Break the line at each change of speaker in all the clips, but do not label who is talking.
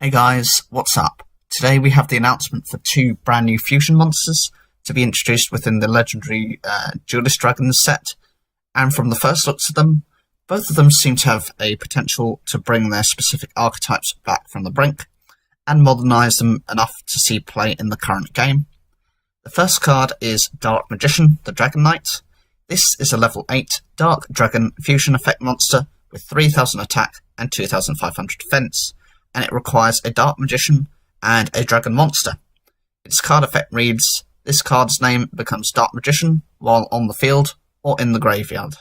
Hey guys, what's up? Today we have the announcement for two brand new fusion monsters to be introduced within the legendary Duelist Dragons set, and from the first looks of them, both of them seem to have a potential to bring their specific archetypes back from the brink, and modernise them enough to see play in the current game. The first card is Dark Magician, the Dragon Knight. This is a level 8 Dark Dragon fusion effect monster with 3000 attack and 2500 defense, and it requires a Dark Magician and a Dragon monster. Its card effect reads, this card's name becomes Dark Magician while on the field or in the graveyard.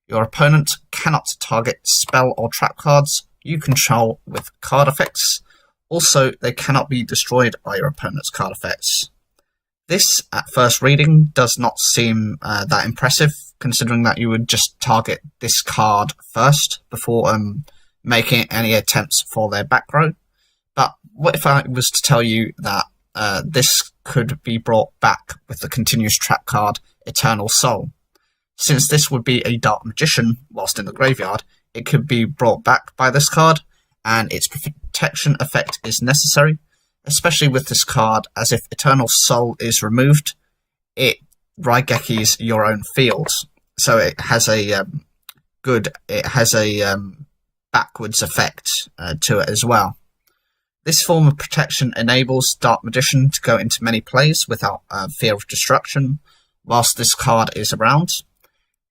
Your opponent cannot target spell or trap cards you control with card effects. Also, they cannot be destroyed by your opponent's card effects. This, at first reading, does not seem that impressive, considering that you would just target this card first before making any attempts for their back row. But what if I was to tell you that this could be brought back with the continuous trap card Eternal Soul? Since this would be a Dark Magician whilst in the graveyard, it could be brought back by this card, and its protection effect is necessary, especially with this card, as if Eternal Soul is removed, it Raigekis your own field. So it has a backwards effect to it as well. This form of protection enables Dark Magician to go into many plays without fear of destruction whilst this card is around.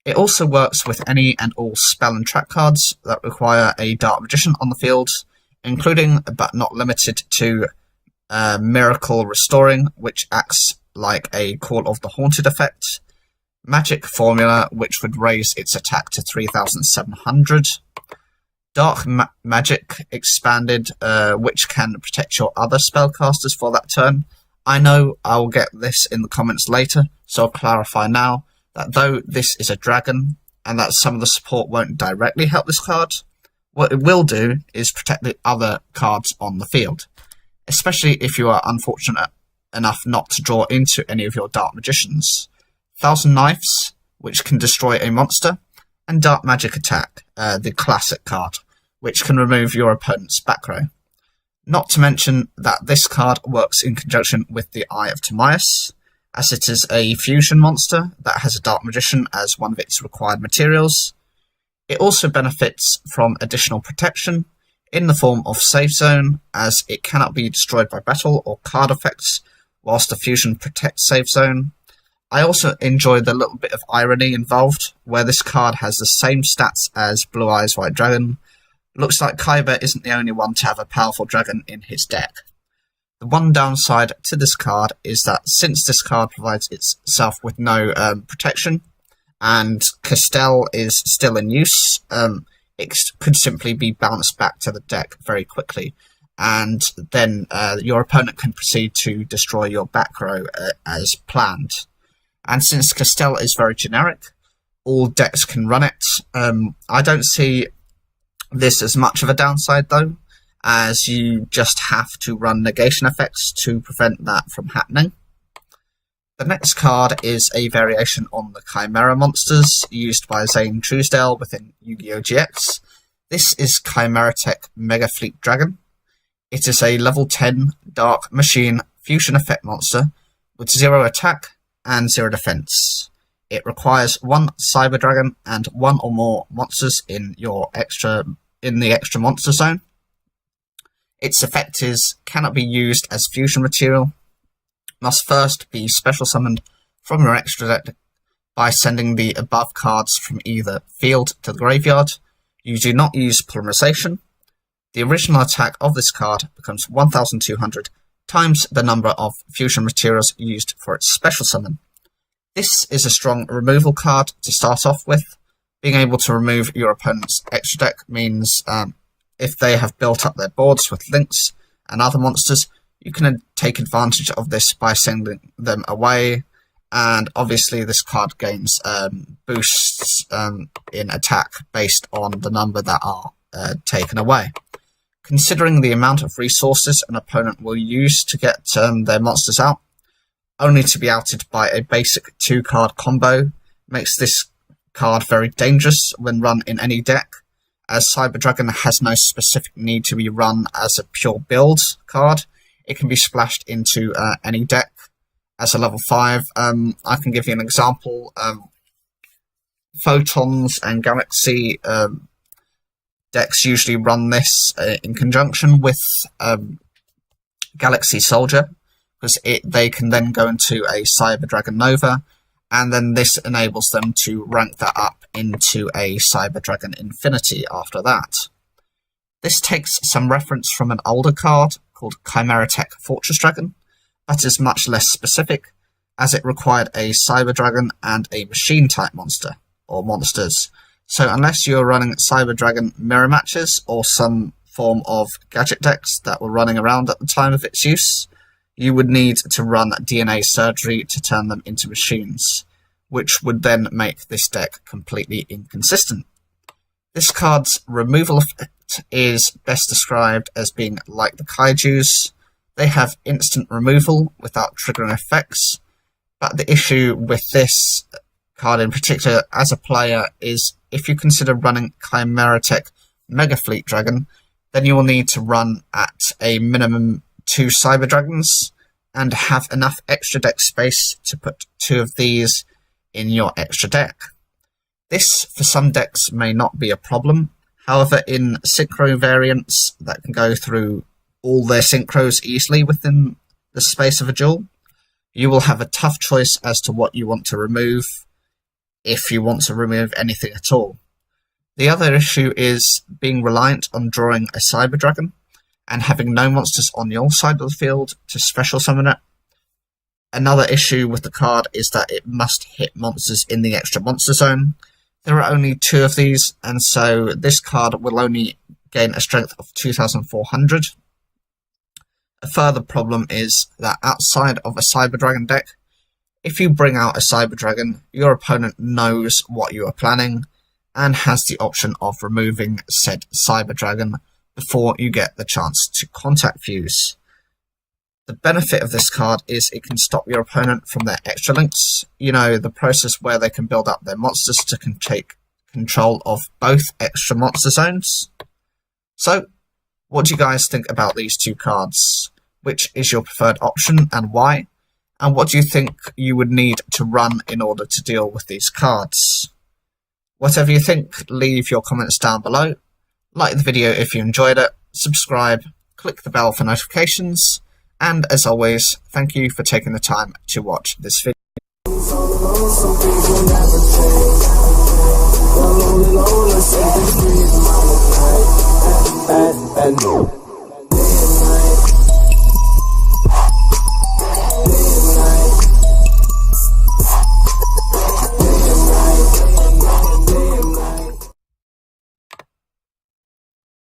It also works with any and all spell and trap cards that require a Dark Magician on the field, including but not limited to Miracle Restoring, which acts like a Call of the Haunted effect, Magic Formula, which would raise its attack to 3700, Dark Magic Expanded, which can protect your other spellcasters for that turn. I know I'll get this in the comments later, so I'll clarify now that though this is a dragon, and that some of the support won't directly help this card, what it will do is protect the other cards on the field, especially if you are unfortunate enough not to draw into any of your Dark Magicians. Thousand Knives, which can destroy a monster, and Dark Magic Attack, the classic card, which can remove your opponent's back row. Not to mention that this card works in conjunction with the Eye of Timaeus, as it is a fusion monster that has a Dark Magician as one of its required materials. It also benefits from additional protection in the form of Save Zone, as it cannot be destroyed by battle or card effects whilst the fusion protects Save Zone. I also enjoy the little bit of irony involved, where this card has the same stats as Blue Eyes White Dragon. Looks like Kaiba isn't the only one to have a powerful dragon in his deck. The one downside to this card is that since this card provides itself with no protection, and Castell is still in use, it could simply be bounced back to the deck very quickly, and then your opponent can proceed to destroy your back row as planned. And since Castell is very generic, all decks can run it. I don't see this as much of a downside though, as you just have to run negation effects to prevent that from happening. The next card is a variation on the Chimera monsters used by Zane Truesdale within Yu-Gi-Oh! GX. This is Chimeratech Mega Fleet Dragon. It is a level 10 Dark Machine fusion effect monster with 0 attack and 0 defense. It requires 1 Cyber Dragon and 1 or more monsters in the extra monster zone. Its effect is cannot be used as fusion material, must first be special summoned from your extra deck by sending the above cards from either field to the graveyard. You do not use polymerization. The original attack of this card becomes 1200 times the number of fusion materials used for its special summon. This is a strong removal card to start off with. Being able to remove your opponent's extra deck means if they have built up their boards with links and other monsters, you can take advantage of this by sending them away, and obviously this card gains boosts in attack based on the number that are taken away. Considering the amount of resources an opponent will use to get their monsters out, only to be outed by a basic 2-card combo makes this card very dangerous when run in any deck, as Cyber Dragon has no specific need to be run as a pure build card, it can be splashed into any deck as a level 5. I can give you an example. Photons and Galaxy decks usually run this in conjunction with Galaxy Soldier, because they can then go into a Cyber Dragon Nova, and then this enables them to rank that up into a Cyber Dragon Infinity after that. This takes some reference from an older card called Chimeratech Fortress Dragon, but is much less specific, as it required a Cyber Dragon and a Machine type monster, or monsters. So unless you're running Cyber Dragon mirror matches or some form of gadget decks that were running around at the time of its use, you would need to run DNA surgery to turn them into machines, which would then make this deck completely inconsistent. This card's removal effect is best described as being like the Kaijus. They have instant removal without triggering effects, but the issue with this card in particular as a player is if you consider running Chimeratech Mega Fleet Dragon, then you will need to run at a minimum 2 Cyber Dragons and have enough extra deck space to put 2 of these in your extra deck. This, for some decks, may not be a problem. However, in synchro variants that can go through all their synchros easily within the space of a duel, you will have a tough choice as to what you want to remove, if you want to remove anything at all. The other issue is being reliant on drawing a Cyber Dragon and having no monsters on your side of the field to special summon it. Another issue with the card is that it must hit monsters in the extra monster zone. There are only 2 of these, and so this card will only gain a strength of 2,400. A further problem is that outside of a Cyber Dragon deck, if you bring out a Cyber Dragon, your opponent knows what you are planning and has the option of removing said Cyber Dragon before you get the chance to contact fuse. The benefit of this card is it can stop your opponent from their extra links, the process where they can build up their monsters to take control of both extra monster zones. So, what do you guys think about these 2 cards? Which is your preferred option and why? And what do you think you would need to run in order to deal with these cards? Whatever you think, leave your comments down below. Like the video if you enjoyed it, subscribe, click the bell for notifications, and as always, thank you for taking the time to watch this video. Some people never change.